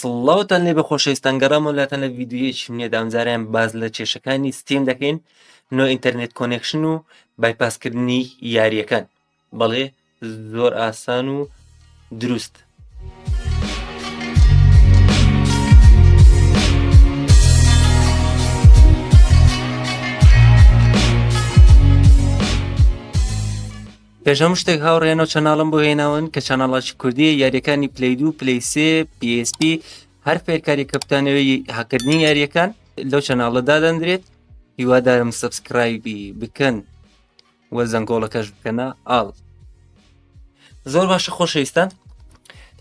سڵاوتان لێ بە خۆشەویستان، گەڕامەوەلاتەن لە ڤیدیۆیەکی منێ دامزاریان باز لە کێشەکانی ستیم دەکەین، نۆ ئینتەرنێت کۆنێکشن و بایپاسکردنی یاریەکان. بەڵێ زۆر ئاسان و دروست. پێش هەموو شتێک هاوڕێنەوە چەناڵم بۆ هێناون کە چەناڵاکی کوردیە، یاریەکانی پلەی 2 پلەی 3 PSP هەر فێرکاری کە بتانەوەی هاکردنی یاریەکان لەو چەناڵە دادەنرێت. هیوادارم سەبسکرایبی بکەن وە زەنگۆڵەکەش بکەنە ئاڵ. زۆر باشە خۆشەویستان،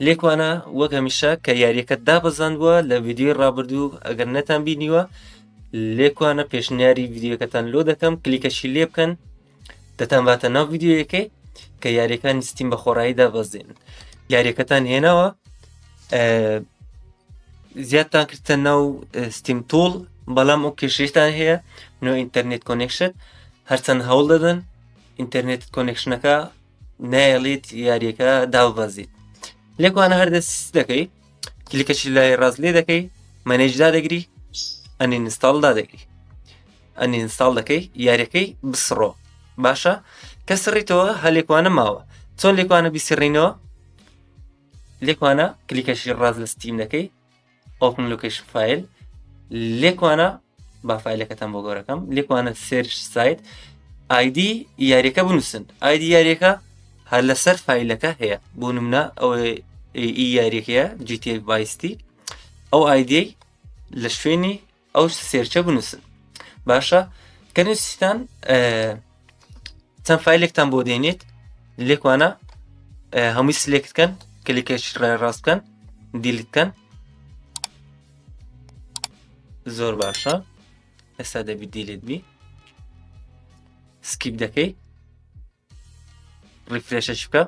لێکوانە وەک هەمیشە کە یاریەکە دابەزاندووە لە ڤیدیۆی ڕابردوو، ئەگەر نەتان بینیوە لێکوانە پێشنیاری ڤیدیۆکەتان لۆ دەکەم، کلیکەشی لێ بکەن، دەتان باتە ناو ڤیدیۆیەکەی کە یاریەکانی ستیم بە خۆڕایی دابەزێنن. یاریەکەتان هێناوە، زیادتان کردتە ناو ستیم تۆڵ، بەڵام ئەو کێشەیەتان هەیە، نۆ ئینتەرنێت کۆنێکشن. هەرچەند هەوڵ دەدەن ئینتەرنێت کۆنێکشنەکە نایەڵێت یاریەکە دابەزێت. لێکوانە هەر دەست دەکەی، کلیکەشی لای ڕاست لێ دەکەی، مەنێژ دادەگری، ئەنئینستاڵ دادەگری، ئەنئینستاڵ دەکەی، یاریەکەی بسڕۆ. باشە کە سڕیتەوە هەلێکوانە ماوە. چۆن لێکوانە بیسڕینەوە؟ لێکوانە کلیکەشی ڕاست لە ستیم دەکەی، ئۆپن لۆکیشن فایل، لێکوانە با فایلەکەتان بۆ گەورەکەم، لێکوانە سێرچ سایت، ئایدی یاریەکە بنووسن. ئایدی یاریەکە هەر لەسەر فایلەکە هەیە، بۆ نمونە ئەوە یاریەکەیە GTA Vice City، ئەو ئایدی لە شوێنی ئەو سێرچە بنووسن. باشە کە نووسیتان چەند فایلێکتان بۆ دێنێت، لێکوانە هەمووی سلێکت بکەن، کلیکەشی ڕاست بکەن، دیلیت بکەن. زۆر باشە، ئێستا دەبی دیلیت بی، سکیپ دەکەی، ریفرێشەش بکە،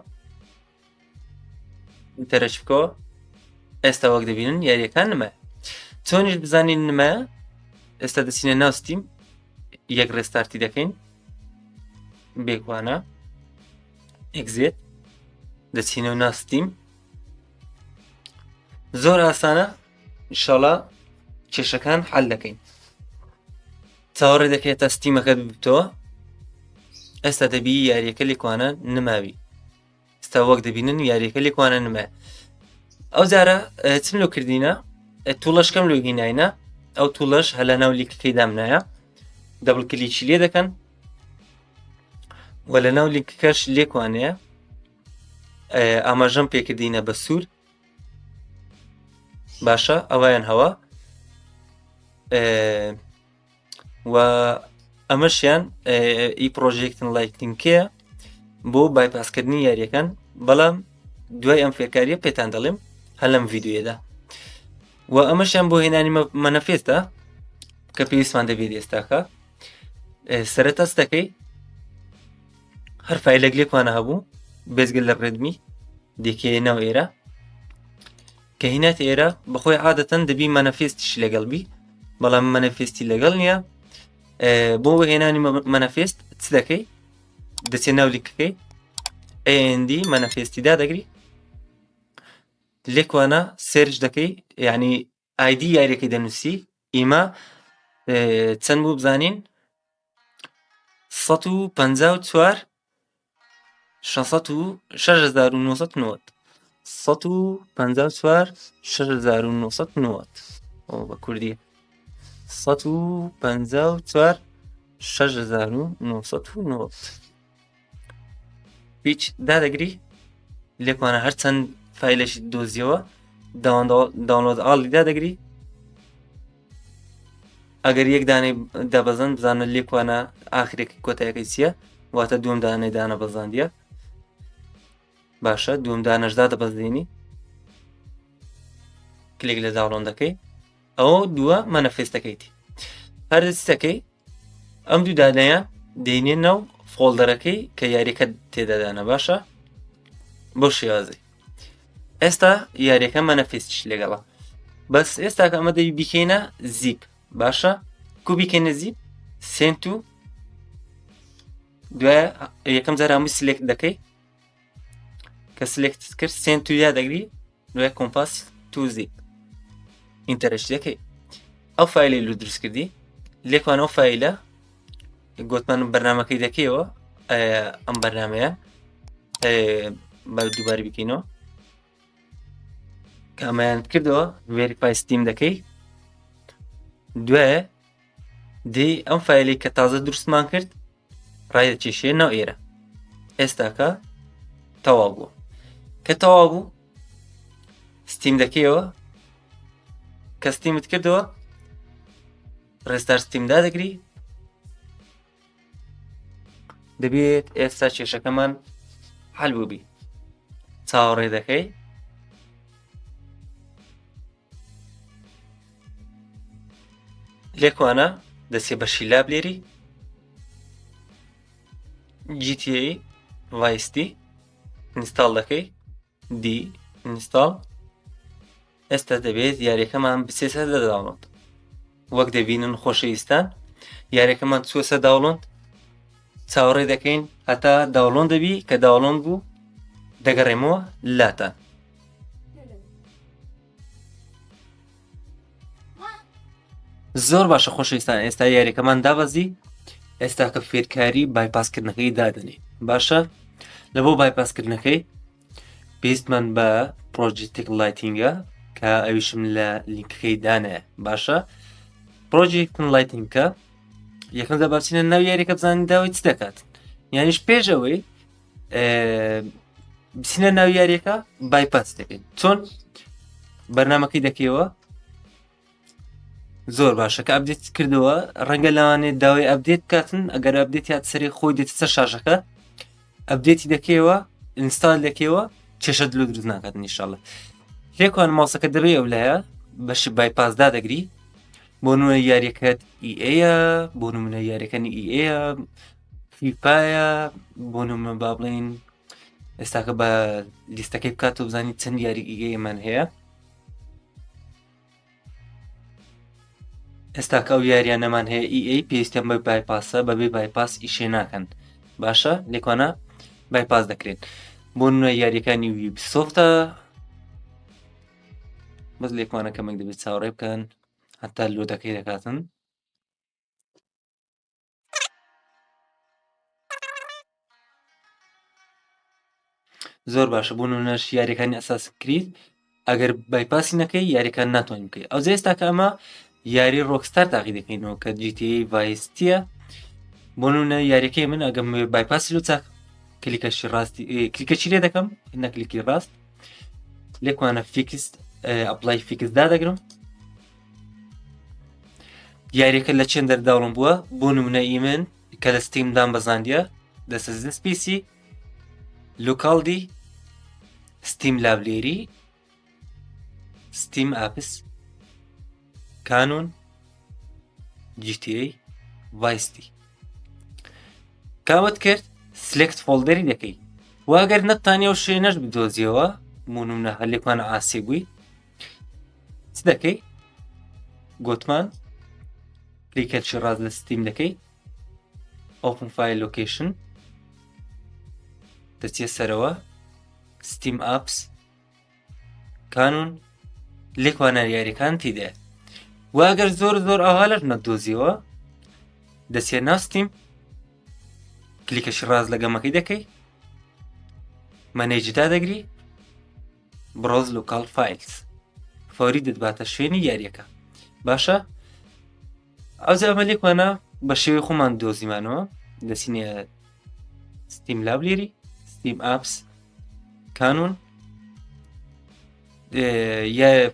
ئینتەرش بکەوە. ئێستا وەک دەبینن یاریەکان نمایە. چۆنیش بزانین نمایە، ئێستا دەچینە ناو ستیم، یەک ڕێستارتی دەکەین، بێکوانە ئێکزێت، دەچینەوە ناو ستیم. زۆر ئاسانە، ئینشاڵڵا کێشەکان حەل دەکەین. چاوەڕێ دەکەێتە ستیمەکەت ببتەوە. ئێستا دەبی یاریەکە لێکوانە نماوی. ئێستا وەک دەبینن یاریەکە لێکوانە نمایە. ئەو جارە چم لۆ کردینە، توڵەشکەم لۆ هیناینە، ئەو توڵەش هەلە ناو لیکەکەی دامنایە، دەبڵ کلیکی لێ دەکەن وە لە ناو لیکەکەش لێکوانەیە ئاماژەم پێکردینە بە سوور. باشە ئەوایان هەوە و ئەمەشیان ئی پرۆژێکتن لایتینگکەیە بۆ بایپاسکردنی یاریەکان، بەڵام دوای ئەم فێرکاریە پێتان دەڵێم هەر لەم ڤیدیۆیەدا. و ئەمەشیان بۆ هێنانی مەنەفێستە کە پێویستمان دەبێت ئێستاکە. سەرەتا دەکەی، هەر فایلێک لێکوانە هەبوو، بێزگەل لە ڕێدمی دێکێ ناو ئێرە، کە هینات ئێرە بەخۆی عادەتەن دەبی مەنەفێستیش لەگەڵ بی، بەڵام مەنەفێستی لەگەڵ نییە. بۆ هێنانی مەنەفێست چ دەکەی؟ دەچێت ناو لیکەکەی، AND مەنەفێستی دادەگری، لێکوانە سێرچ دەکەی، یعنی ئایدی یاریەکەی دەنووسی. ئیمە چەند بوو بزانین؟ 154 6990 154 6990 بە کوردی 154 6990 هیچ دادەگری. لێکوانە هەر چەند فایلێکی دۆزیەوە داونلۆد ئاڵی دادەگری. ئەگەر یەک دانەی دابەزن بزانە لێکوانە ئاخرێکی کۆتایەکەی چییە، واتە دووەم دانەی دانە بەزاندیە. باشە دووەم دانەشدا دەبەزێنی، کلێک لە داوڵۆن دەکەی، ئەوە دووە مەنەفێستەکەیتی. هەر دەچیتەکەی ئەم دوو دانەیە دێنێ ناو فۆڵدەرەکەی کە یاریەکە تێدادانە. باشە بۆ شێوازی ئێستا یاریەکە مەنەفێستیش لێگەڵە، بەس ئێستا کە ئەمە دەبی بیکەینە زیپ. باشە کو بیکەینە زیپ، سێنت و دوایە یەکەم جار هەمووی سلێکت دەکەی، کە سلێکت کرد سێنت و یادەگری، دوای کۆمپاس تو زیپ. ئینتەرشت دەکەی. ئەو فایلەی لێ دروست کردی لێکوان ئەو فایلە گوتمان بەرنامەکەی دەکەیەوە ئەم بەرنامەیە بە دووبارە بکەینەوە کە ئەمەیانت کردەوە ڤێریفای ستیم دەکەی دوایە دێی ئەم فایلەی کە تازە دروستمان کرد ڕایدەکێشێ ناو ئێرە ئێستاکە تەواو بووە کە تەواو بوو ستیم دەکەیەوە کە ستیمت کردەوە ڕێستار ستیم دادەگری دەبێت ئێستا کێشەکەمان حەل بووبی چاوەڕێ دەکەی لێکوانە دەچێ بە شیلاب لێری GTA Vice City ئینستاڵ دەکەی دی ئینستاڵ ئێستا دەبێت یاریەکەمان بچێتە داونلۆد وەک دەبینن خۆشەویستان یاریەکەمان چووەسە داونلۆد چاوەڕێ دەکەین هەتا داونلۆد دەبی کە داونلۆد بوو دەگەڕێمەوە لاتان زۆر باشە خۆشەویستان ئێستا یاریەکەمان دابەزی ئێستا کە فێرکاری بایپاسکردنەکەی دادنێ باشە لە بۆ بایپاسکردنەکەی پێویستمان بە پرۆجێکت لایتینگە کە ئەویشم لە لینکەکەی دانایە باشە پرۆجێکت لایتینگکە یەکەم دەبچینە ناو یاریەکە بزانین داوای چ دەکات یانیش پێشەوەی بچینە ناو یاریەکە بایپاس دەکەین چۆن بەرنامەکەی دەکەیەوە زۆر باشە کە ئەپدێت کردەوە ڕەنگە لەوانێت داوای ئەپدێت بکاتن ئەگەر ئەپدێت یات سەری خۆی دێتە سەر شاشەکە ئەپدێتی دەکەیەوە ئینستال دەکەیەوە کێشە دلو دروست ناکات ئینشاڵڵا لێکوان ماوسەکە دەبێ ئەو لایە بەشی بایپاس دادەگری بۆ نمونە یاریەکەت ئیئەیە بۆ نمونە یاریەکانی ئیئەیە فیفایە بۆ نمونە با بڵێین ئێستاکە بە لیستەکەی بکات و بزانیت چەند یاری ئیئەیەمان هەیە ئێستاکە ئەو یاریانەمان هەیە ئیئەی پێویستیان بە بایپاسە بەبێ بایپاس ئیشێ ناکەن باشە لێکوانە بایپاس دەکرێت بۆ نمونە یاریەکانی ویبسۆفتە بەس لێکوانە کەمێک دەبێت چاوەڕێ بکەن هەتا لۆدەکەی دەکاتن زۆر باشە بۆ نمونەش یاریەکانی ئەساس کریت ئەگەر بایپاسی نەکەی یاریەکان ناتوانین بکەی ئەو ئێستا کە ئەمە یاری ڕۆکستار تاقی دەکەینەوە کە GTA Vice Cityە بۆ نمونە یاریەکەی من ئەگەم بایپاسی لۆ چاک کلیکەشی ڕاستی کلیکە چی لێ دەکەم نەکلیکی ڕاست لێکوانە فیکس ئەپلای فیکس دادەگرم یاریەکە لە چێن دەرداوڵم بووە بۆ نمونە ئیمن کە لە ستیمدان بەزاندیە دەسەز سپیسی لوکالدی ستیم لابلێری ستیم ئاپس کانون GTA Vice City کاوت کرد سلێکت فۆڵدەری دەکەی واگەر نەتانیا و شوێنەش بدۆزیەوە بۆ نمونە هەلێکوانە ئاسێ بووی چ دەکەی گوتمان کلیکەرچی ڕاست لە ستیم دەکەی Open File Location دەچێت سەرەوە ستیم ئاپس کانون لێکوانە یاریەکان تێدایە واگەر زۆر ئاهالەش نەدۆزیەوە دەچێت ناو ستیم کلیکەشی ڕاست لە گەمەکەی دەکەی مەنێج دادەگری برۆز لۆکال فایلز فۆری دەتباتە شوێنی یاریەکە باشە ئەوجا ئەمە لێکوانە بە شێوەی خۆمان دۆزیمانەوە دەچینێ ستیم لابلێری ستیم ئاپس کانون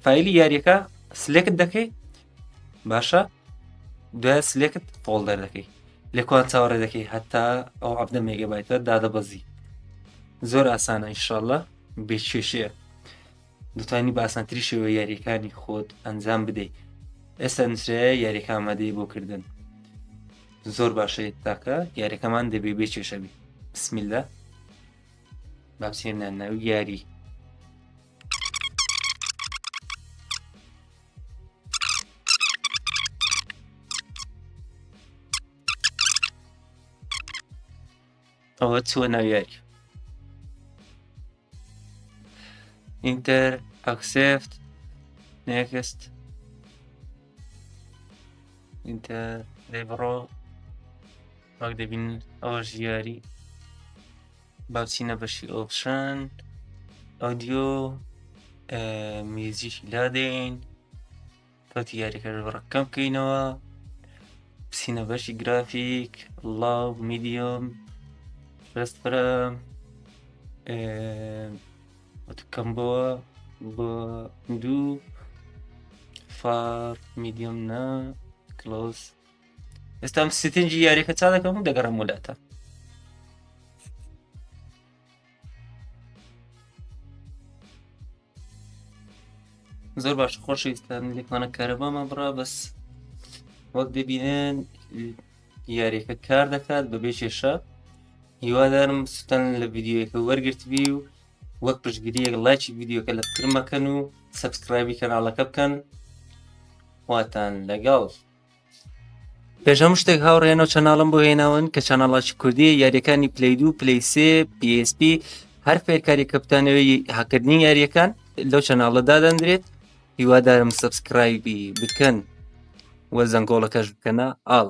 فایلی یاریەکە سلێکت دەکەی باشە دوای سلێکت فۆڵدەر دەکەی لێکوان چاوەڕێ دەکەی هەتا ئەو 17 مێگابایتە دادەبەزی زۆر ئاسانە ئینشاڵڵا بێ کێشەیە دەتوانی بە ئاسانتری شێوە یاریەکانی خۆت ئەنجام بدەیت ئێستا نووسرایە یاریەکە ئامادەیە بۆ کردن زۆر باشە تاکە یاریەکەمان دەبێ بێ کێشەبی بسمیللا با بچینە ناو یاری ئەوە چووە ناو یاری ئینتەر ئەکسێفت نێکست ئینتە لێ بڕۆ وەک دەبین ئەوەش یاری با بچینە بەشی ئۆپشن ئۆدیۆ میوزیکی لادێن کەوتی یاریەکەش ڕەکەم بکەینەوە بچینە بەشی گرافیک لاو میدیۆم فرست فرەم وتکەم بۆ 2 فار میدیۆم نا کلۆز ئێستا ستنجی یاریەکە چا دەکەم و دەگەڕم وڵاتە زۆر باش خۆشەویستان لێکمانە کارەبامان بڕا بەس وەک دەبینن یاریەکە کار دەکات بەبێ کێشە هیوادارم سوتان لە ڤیدیۆیەکە وەرگرتبی و وەک پشتگیریەک لایکی ڤیدیۆکە لە فکر مەکەن و سەبسکرایبی کەناڵەکە بکەن واتان لەگەڵ پێش هەموو شتێک هاوڕێنەوە چەناڵم بۆ هێناون کە چەناڵاکی کوردی یاریەکانی پلەی 2 پلەی 3 PSP هەر فێرکاریەکە بتانەوەی هاکردنی یاریەکان لەو چەناڵە دادەنرێت هیوادارم سەبسکرایبی بکەن وە زەنگۆڵەکەش بکەنە ئاڵ